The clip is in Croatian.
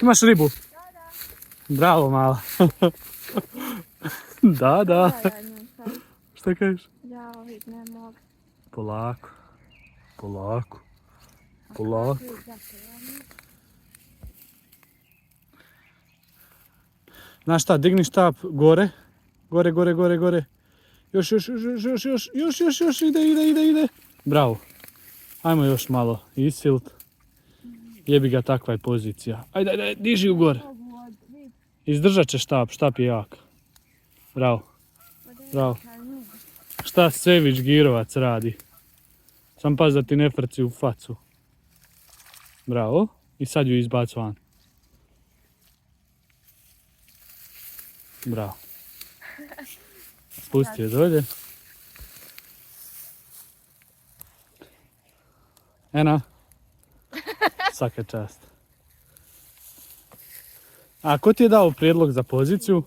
Imaš ribu? Bravo, mala. Da. Šta kažeš? Ja ovih ne mogu. Polako. Znaš šta, digni štap gore. Gore. Još, ide. Bravo. Ajmo još malo, isilt. Jebi ga, takva je pozicija. Ajde, diži u gore. Izdržat će štap je jak. Bravo. Šta Sević Girovac radi? Sam pas da ti ne frci u facu. Bravo. I sad ju izbaci van. Bravo. Pusti je dolje. Ena. Svaka čast. A ko ti je dao prijedlog za poziciju?